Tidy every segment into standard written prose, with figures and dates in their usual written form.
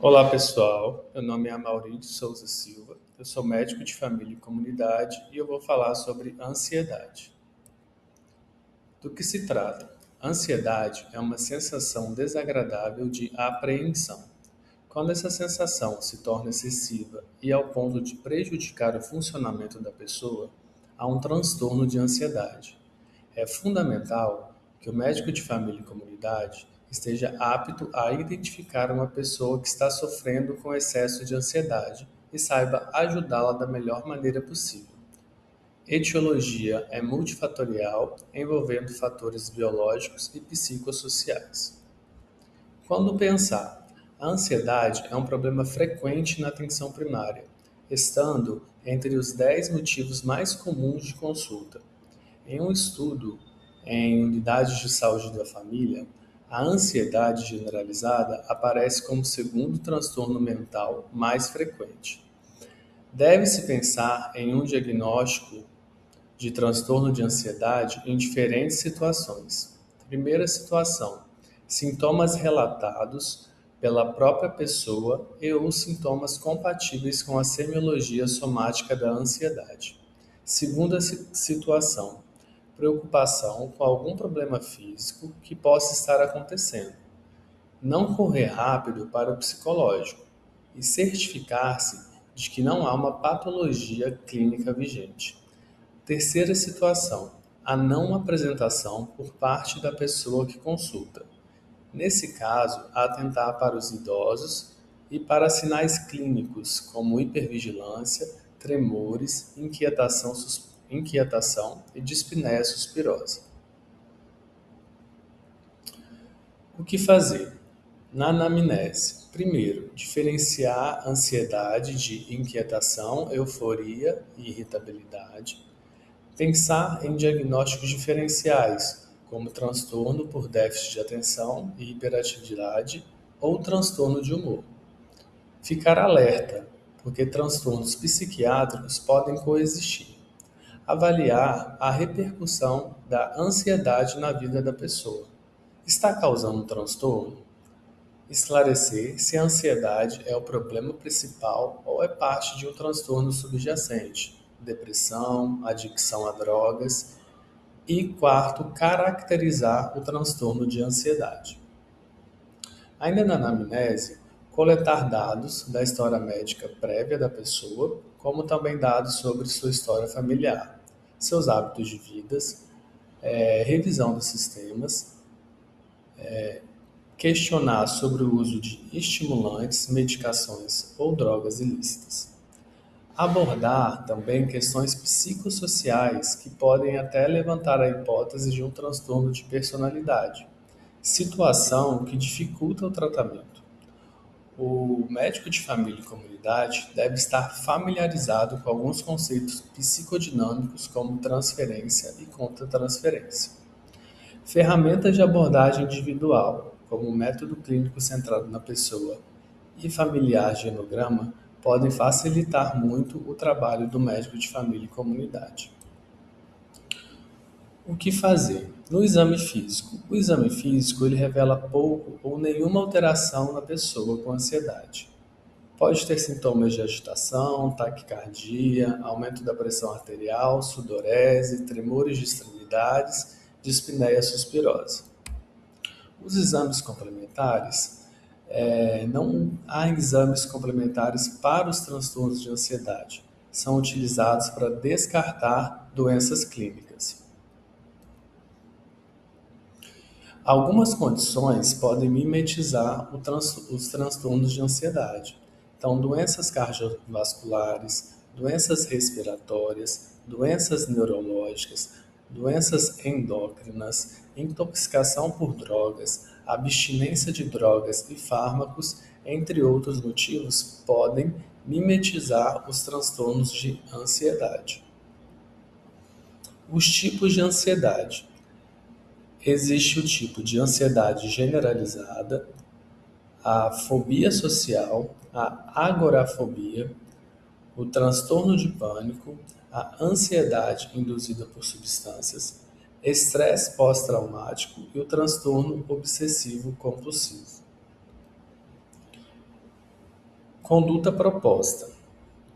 Olá pessoal, meu nome é Amaury de Souza Silva, eu sou médico de família e comunidade e eu vou falar sobre ansiedade. Do que se trata? Ansiedade é uma sensação desagradável de apreensão. Quando essa sensação se torna excessiva e ao ponto de prejudicar o funcionamento da pessoa, há um transtorno de ansiedade. É fundamental que o médico de família e comunidade esteja apto a identificar uma pessoa que está sofrendo com excesso de ansiedade e saiba ajudá-la da melhor maneira possível. Etiologia é multifatorial, envolvendo fatores biológicos e psicossociais. Quando pensar, a ansiedade é um problema frequente na atenção primária, estando entre os 10 motivos mais comuns de consulta. Em um estudo em unidades de saúde da família, a ansiedade generalizada aparece como o segundo transtorno mental mais frequente. Deve-se pensar em um diagnóstico de transtorno de ansiedade em diferentes situações. Primeira situação: sintomas relatados pela própria pessoa e ou sintomas compatíveis com a semiologia somática da ansiedade. Segunda situação: preocupação com algum problema físico que possa estar acontecendo. Não correr rápido para o psicológico e certificar-se de que não há uma patologia clínica vigente. Terceira situação: a não apresentação por parte da pessoa que consulta. Nesse caso, atentar para os idosos e para sinais clínicos como hipervigilância, tremores, inquietação e dispneia suspirosa. O que fazer? Na anamnese, primeiro, diferenciar ansiedade de inquietação, euforia e irritabilidade. Pensar em diagnósticos diferenciais, como transtorno por déficit de atenção e hiperatividade ou transtorno de humor. Ficar alerta, porque transtornos psiquiátricos podem coexistir. Avaliar a repercussão da ansiedade na vida da pessoa. Está causando um transtorno? Esclarecer se a ansiedade é o problema principal ou é parte de um transtorno subjacente, depressão, adicção a drogas. E quarto, caracterizar o transtorno de ansiedade. Ainda na anamnese, coletar dados da história médica prévia da pessoa, como também dados sobre sua história familiar, seus hábitos de vida, revisão dos sistemas, questionar sobre o uso de estimulantes, medicações ou drogas ilícitas. Abordar também questões psicossociais que podem até levantar a hipótese de um transtorno de personalidade, situação que dificulta o tratamento. O médico de família e comunidade deve estar familiarizado com alguns conceitos psicodinâmicos como transferência e contratransferência. Ferramentas de abordagem individual, como o método clínico centrado na pessoa e familiar genograma, podem facilitar muito o trabalho do médico de família e comunidade. O que fazer? No exame físico. O exame físico ele revela pouco ou nenhuma alteração na pessoa com ansiedade. Pode ter sintomas de agitação, taquicardia, aumento da pressão arterial, sudorese, tremores de extremidades, dispneia suspirosa. Os exames complementares, não há exames complementares para os transtornos de ansiedade. São utilizados para descartar doenças clínicas. Algumas condições podem mimetizar os transtornos de ansiedade. Então, doenças cardiovasculares, doenças respiratórias, doenças neurológicas, doenças endócrinas, intoxicação por drogas, abstinência de drogas e fármacos, entre outros motivos, podem mimetizar os transtornos de ansiedade. Os tipos de ansiedade. Existe o tipo de ansiedade generalizada, a fobia social, a agorafobia, o transtorno de pânico, a ansiedade induzida por substâncias, estresse pós-traumático e o transtorno obsessivo compulsivo. Conduta proposta.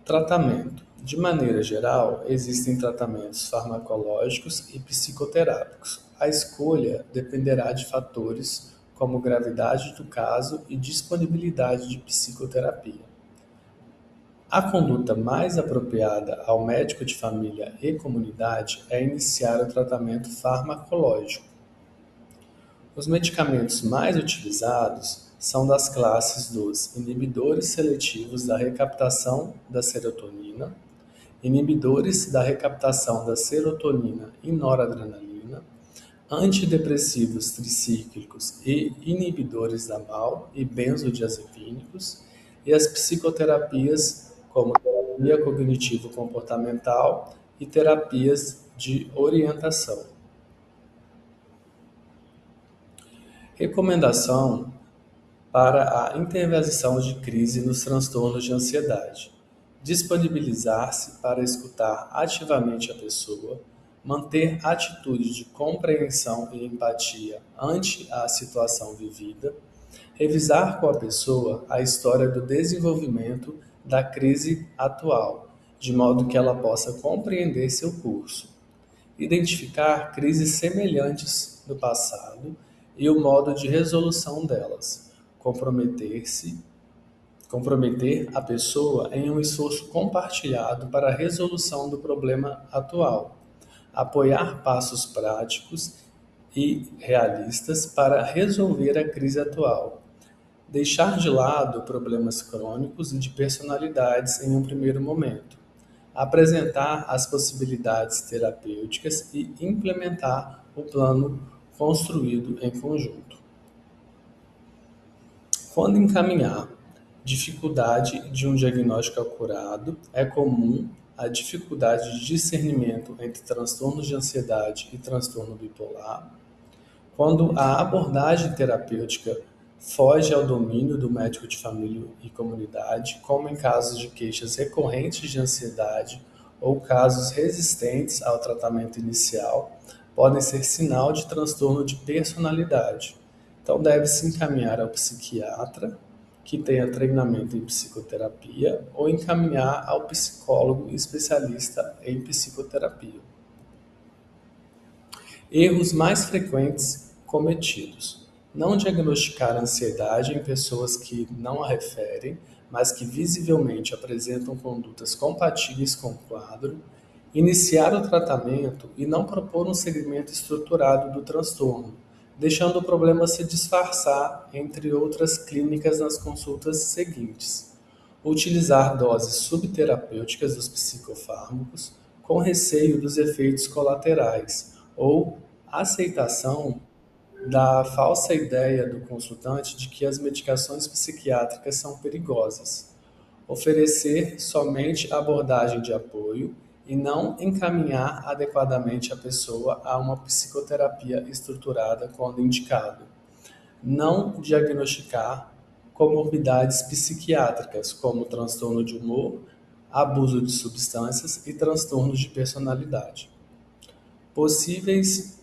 Tratamento. De maneira geral, existem tratamentos farmacológicos e psicoterápicos. A escolha dependerá de fatores como gravidade do caso e disponibilidade de psicoterapia. A conduta mais apropriada ao médico de família e comunidade é iniciar o tratamento farmacológico. Os medicamentos mais utilizados são das classes dos inibidores seletivos da recaptação da serotonina, inibidores da recaptação da serotonina e noradrenalina, antidepressivos tricíclicos e inibidores da MAO e benzodiazepínicos, e as psicoterapias como terapia cognitivo-comportamental e terapias de orientação. Recomendação para a intervenção de crise nos transtornos de ansiedade. Disponibilizar-se para escutar ativamente a pessoa, manter atitude de compreensão e empatia ante a situação vivida, revisar com a pessoa a história do desenvolvimento da crise atual, de modo que ela possa compreender seu curso, identificar crises semelhantes no passado e o modo de resolução delas, comprometer a pessoa em um esforço compartilhado para a resolução do problema atual, apoiar passos práticos e realistas para resolver a crise atual, deixar de lado problemas crônicos e de personalidades em um primeiro momento, apresentar as possibilidades terapêuticas e implementar o plano construído em conjunto. Quando encaminhar dificuldade de um diagnóstico acurado, é comum a dificuldade de discernimento entre transtornos de ansiedade e transtorno bipolar. Quando a abordagem terapêutica foge ao domínio do médico de família e comunidade, como em casos de queixas recorrentes de ansiedade ou casos resistentes ao tratamento inicial, podem ser sinal de transtorno de personalidade. Então, deve-se encaminhar ao psiquiatra, que tenha treinamento em psicoterapia, ou encaminhar ao psicólogo especialista em psicoterapia. Erros mais frequentes cometidos: não diagnosticar ansiedade em pessoas que não a referem, mas que visivelmente apresentam condutas compatíveis com o quadro, iniciar o tratamento e não propor um segmento estruturado do transtorno, deixando o problema se disfarçar entre outras clínicas nas consultas seguintes. Utilizar doses subterapêuticas dos psicofármacos com receio dos efeitos colaterais ou aceitação da falsa ideia do consultante de que as medicações psiquiátricas são perigosas. Oferecer somente abordagem de apoio e não encaminhar adequadamente a pessoa a uma psicoterapia estruturada quando indicado. Não diagnosticar comorbidades psiquiátricas, como transtorno de humor, abuso de substâncias e transtornos de personalidade. Possíveis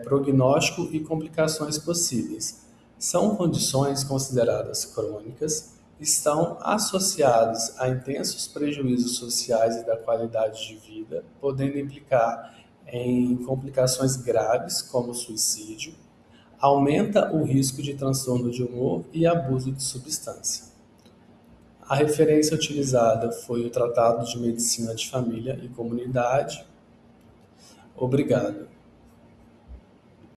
prognóstico e complicações possíveis. São condições consideradas crônicas, estão associados a intensos prejuízos sociais e da qualidade de vida, podendo implicar em complicações graves, como suicídio, aumenta o risco de transtorno de humor e abuso de substância. A referência utilizada foi o Tratado de Medicina de Família e Comunidade. Obrigado.